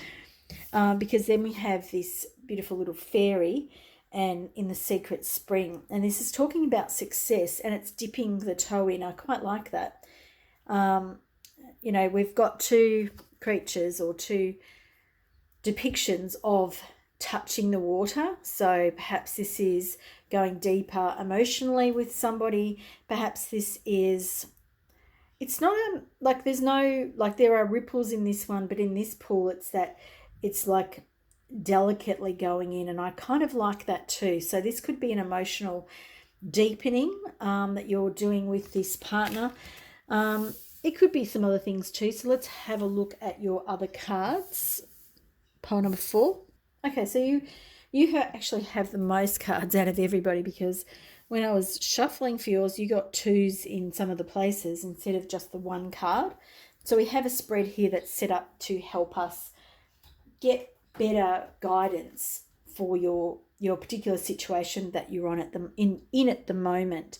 because then we have this beautiful little fairy, and in the Secret Spring, and this is talking about success, and it's dipping the toe in. I quite like that. We've got 2 creatures or 2 depictions of touching the water. So perhaps this is going deeper emotionally with somebody. Perhaps this is, it's not there are ripples in this one, but in this pool it's like delicately going in, and I kind of like that too. So this could be an emotional deepening that you're doing with this partner. It could be some other things too. So let's have a look at your other cards. Pile number 4. Okay, so you actually have the most cards out of everybody, because when I was shuffling for yours, you got 2s in some of the places instead of just the 1 card. So we have a spread here that's set up to help us get better guidance for your particular situation that you're on at the moment.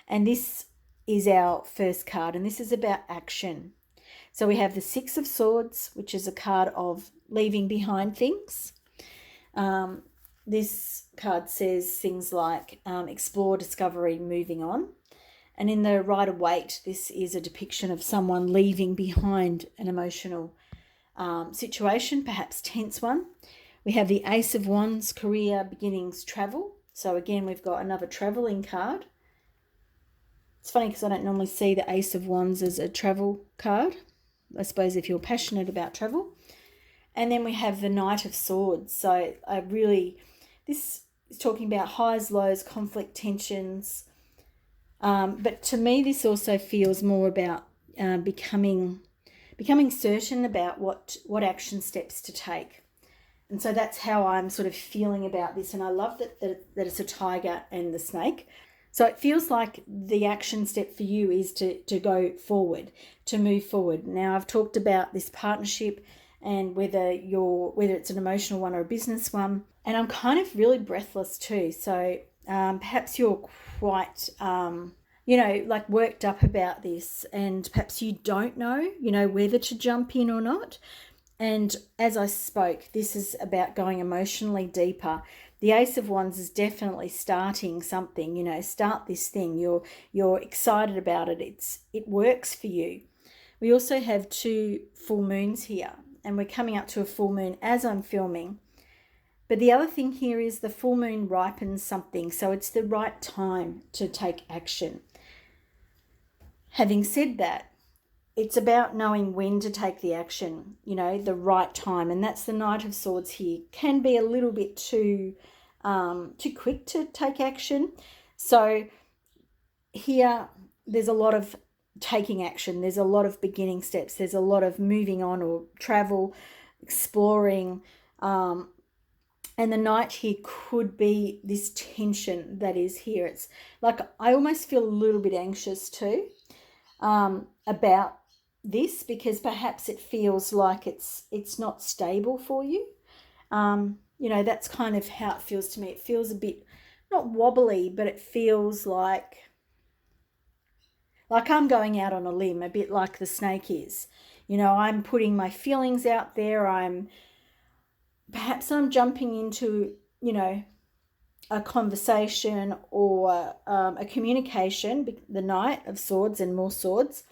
And this is our first card, and this is about action. So we have the 6 of Swords, which is a card of leaving behind things. This card says things like explore, discovery, moving on. And in the Rider-Waite, this is a depiction of someone leaving behind an emotional situation, perhaps tense one. We have the Ace of Wands, career, beginnings, travel. So again, we've got another traveling card. It's funny because I don't normally see the Ace of Wands as a travel card. I suppose if you're passionate about travel. And then we have the Knight of Swords. So this is talking about highs, lows, conflict, tensions. But to me, this also feels more about becoming certain about what action steps to take. And so that's how I'm sort of feeling about this. And I love that it's a tiger and the snake. So it feels like the action step for you is to go forward, to move forward. Now, I've talked about this partnership and whether it's an emotional one or a business one. And I'm kind of really breathless too. So perhaps you're quite worked up about this, and perhaps you don't know, whether to jump in or not. And as I spoke, this is about going emotionally deeper. The Ace of Wands is definitely starting something, start this thing. You're excited about it. It works for you. We also have 2 full moons here, and we're coming up to a full moon as I'm filming. But the other thing here is the full moon ripens something, so it's the right time to take action. Having said that, it's about knowing when to take the action, the right time. And that's the Knight of Swords here. Can be a little bit too quick to take action. So here, there's a lot of taking action. There's a lot of beginning steps. There's a lot of moving on or travel, exploring. And the Knight here could be this tension that is here. It's like I almost feel a little bit anxious too about this, because perhaps it feels like it's not stable for you. That's kind of how it feels to me. It feels a bit not wobbly, but it feels like I'm going out on a limb, a bit like the snake is. I'm putting my feelings out there. I'm jumping into, a conversation or a communication, the Knight of Swords and more swords,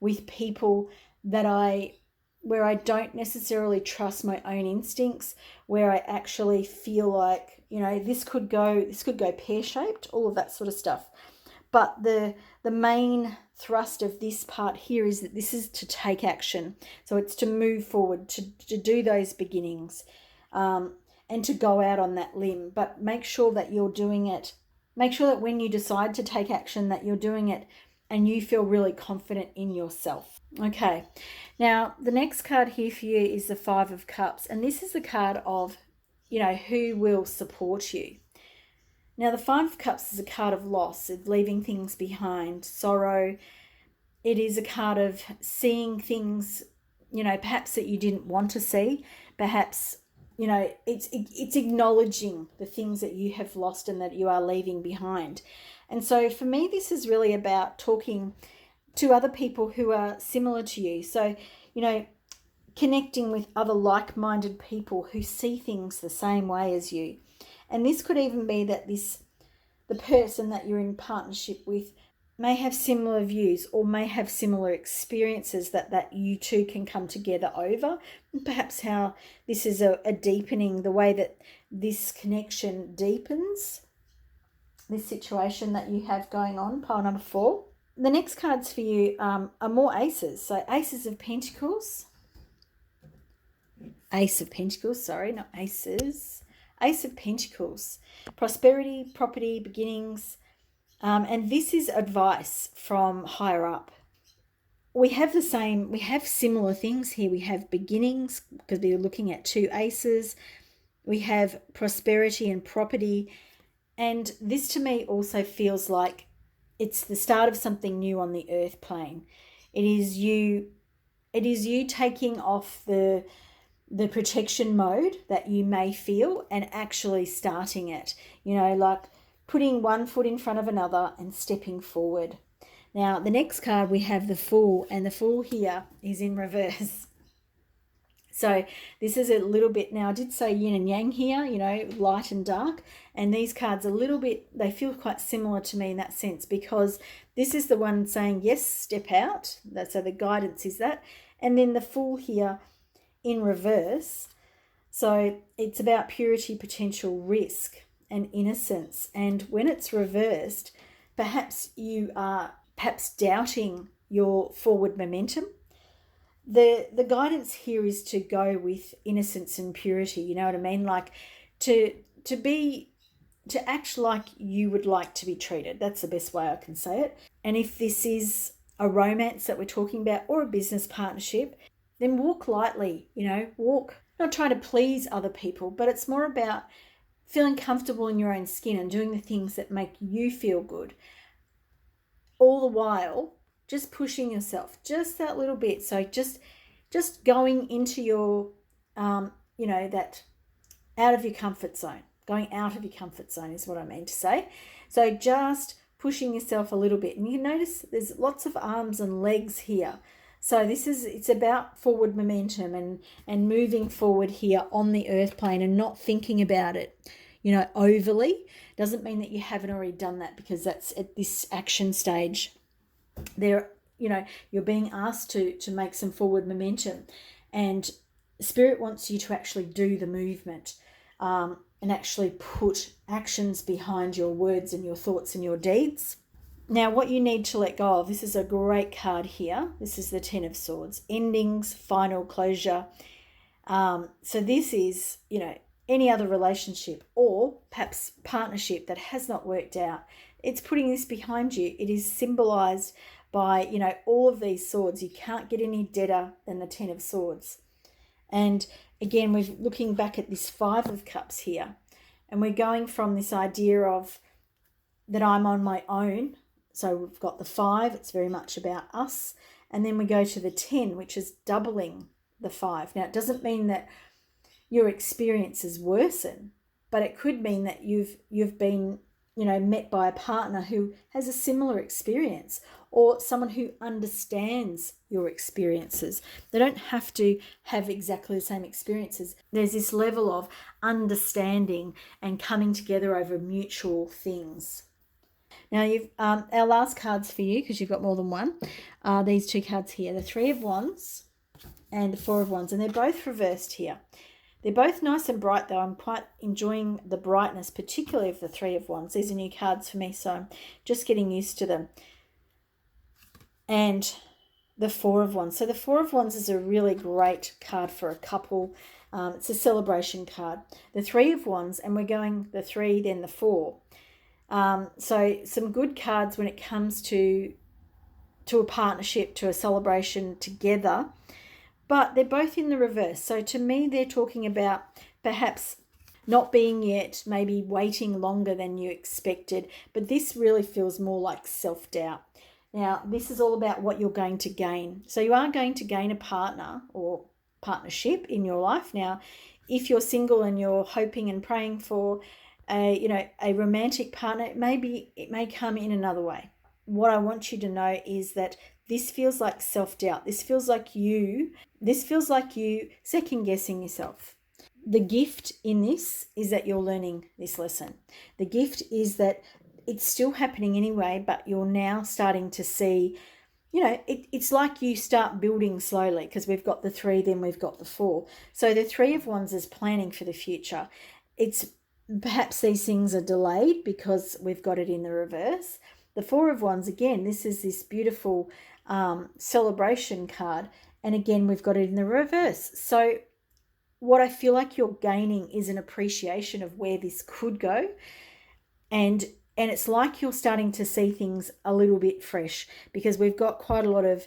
with people where I don't necessarily trust my own instincts, where I actually feel like, this could go pear-shaped, all of that sort of stuff. But the main thrust of this part here is that this is to take action. So it's to move forward, to do those beginnings, and to go out on that limb. But make sure that you're doing it. Make sure that when you decide to take action, that you're doing it and you feel really confident in yourself. Okay, now the next card here for you is the Five of Cups, and this is the card of, who will support you. Now the Five of Cups is a card of loss, of leaving things behind, sorrow. It is a card of seeing things, perhaps that you didn't want to see. Perhaps, it's acknowledging the things that you have lost and that you are leaving behind. And so for me, this is really about talking to other people who are similar to you. So, connecting with other like-minded people who see things the same way as you. And this could even be that the person that you're in partnership with may have similar views or may have similar experiences that you two can come together over. And perhaps how this is a deepening, the way that this connection deepens this situation that you have going on, pile number 4. The next cards for you are more aces. So aces of pentacles. Ace of pentacles, sorry, not aces. Ace of pentacles. Prosperity, property, beginnings. And this is advice from higher up. We have similar things here. We have beginnings, because we're looking at 2 aces. We have prosperity and property. And this to me also feels like it's the start of something new on the earth plane. It is you taking off the protection mode that you may feel and actually starting it, like putting one foot in front of another and stepping forward. Now, the next card we have the Fool, and the Fool here is in reverse. So this is a little bit, now I did say yin and yang here, light and dark, and these cards they feel quite similar to me in that sense, because this is the one saying, yes, step out. So the guidance is that. And then the Fool here in reverse. So it's about purity, potential, risk, and innocence. And when it's reversed, perhaps you are doubting your forward momentum. The guidance here is to go with innocence and purity, you know what I mean? Like to act like you would like to be treated. That's the best way I can say it. And if this is a romance that we're talking about or a business partnership, then walk lightly, walk, not trying to please other people, but it's more about feeling comfortable in your own skin and doing the things that make you feel good. All the while, just pushing yourself just that little bit. So just going into your, that out of your comfort zone. Going out of your comfort zone is what I mean to say. So just pushing yourself a little bit. And you notice there's lots of arms and legs here. So it's about forward momentum and moving forward here on the earth plane and not thinking about it, overly. Doesn't mean that you haven't already done that, because that's at this action stage. You're being asked to make some forward momentum, and Spirit wants you to actually do the movement and actually put actions behind your words and your thoughts and your deeds. Now, what you need to let go of, this is a great card here. This is the Ten of Swords. Endings, final closure. So this is, any other relationship or perhaps partnership that has not worked out. It's putting this behind you. It is symbolized by, all of these swords. You can't get any deader than the Ten of Swords. And again, we're looking back at this Five of Cups here. And we're going from this idea of that I'm on my own. So we've got the 5, it's very much about us. And then we go to the 10, which is doubling the 5. Now, it doesn't mean that your experiences worsen, but it could mean that you've been, met by a partner who has a similar experience, or someone who understands your experiences. They don't have to have exactly the same experiences. There's this level of understanding and coming together over mutual things. Now, our last cards for you, because you've got more than one, are these two cards here, the Three of Wands and the Four of Wands, and they're both reversed here. They're both nice and bright, though. I'm quite enjoying the brightness, particularly of the Three of Wands. These are new cards for me, so I'm just getting used to them. And the Four of Wands. So the Four of Wands is a really great card for a couple. It's a celebration card. The Three of Wands, and we're going the 3, then the 4. So some good cards when it comes to a partnership, to a celebration together, but they're both in the reverse. So to me, they're talking about perhaps not being yet, maybe waiting longer than you expected, but this really feels more like self-doubt. Now, this is all about what you're going to gain. So you are going to gain a partner or partnership in your life. Now, if you're single and you're hoping and praying for a romantic partner, it may come in another way. What I want you to know is that this feels like self-doubt. This feels like you second guessing yourself. The gift in this is that you're learning this lesson. The gift is that it's still happening anyway, but you're now starting to see, it's like you start building slowly, because we've got the 3, then we've got the 4. So the Three of Wands is planning for the future. It's perhaps these things are delayed because we've got it in the reverse. The Four of Wands, again, this is this beautiful celebration card. And again, we've got it in the reverse. So what I feel like you're gaining is an appreciation of where this could go. And it's like you're starting to see things a little bit fresh, because we've got quite a lot of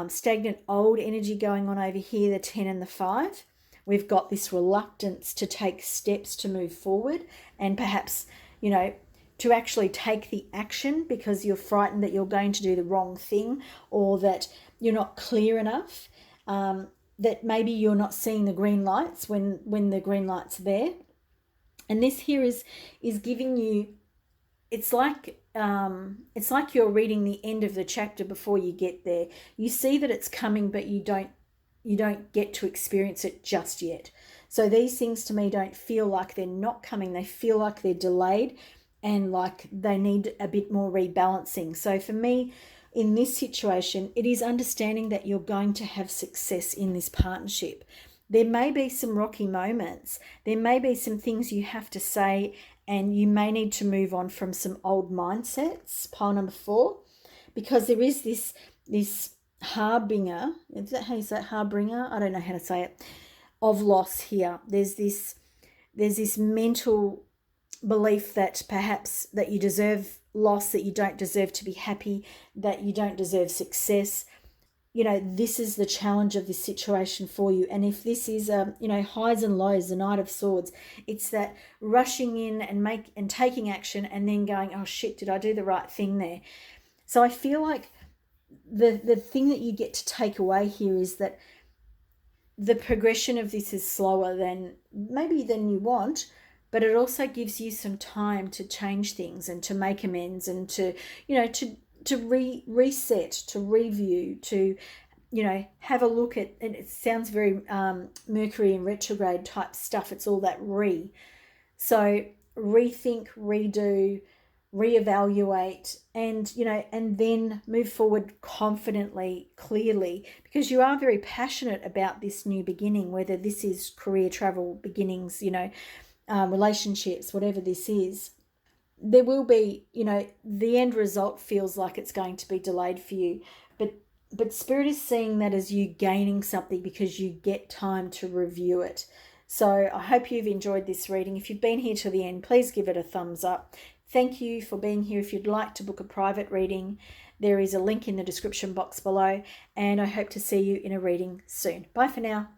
stagnant old energy going on over here, the 10 and the 5. We've got this reluctance to take steps to move forward, and perhaps, to actually take the action because you're frightened that you're going to do the wrong thing, or that you're not clear enough, that maybe you're not seeing the green lights when the green light's there. And this here is giving you, it's like you're reading the end of the chapter before you get there. You see that it's coming, but you don't get to experience it just yet. So these things to me don't feel like they're not coming. They feel like they're delayed and like they need a bit more rebalancing. So for me, in this situation, it is understanding that you're going to have success in this partnership. There may be some rocky moments. There may be some things you have to say, and you may need to move on from some old mindsets, pile number 4, because there is this harbinger, is that how you say it? Harbinger? I don't know how to say it, of loss here. There's this mental belief that perhaps that you deserve loss, that you don't deserve to be happy, that you don't deserve success. This is the challenge of this situation for you. And if this is highs and lows, the Knight of Swords, it's that rushing in and taking action and then going, oh shit, did I do the right thing there? So I feel like the thing that you get to take away here is that the progression of this is slower than you want, but it also gives you some time to change things and to make amends and to reset, to review, to have a look at, and it sounds very Mercury in retrograde type stuff. It's all that so rethink, redo, reevaluate, and then move forward confidently, clearly, because you are very passionate about this new beginning, whether this is career, travel, beginnings, relationships, whatever this is. there will be, the end result feels like it's going to be delayed for you, but Spirit is seeing that as you gaining something because you get time to review it. So I hope you've enjoyed this reading. If you've been here to the end, please give it a thumbs up. Thank you for being here. If you'd like to book a private reading, there is a link in the description box below, and I hope to see you in a reading soon. Bye for now.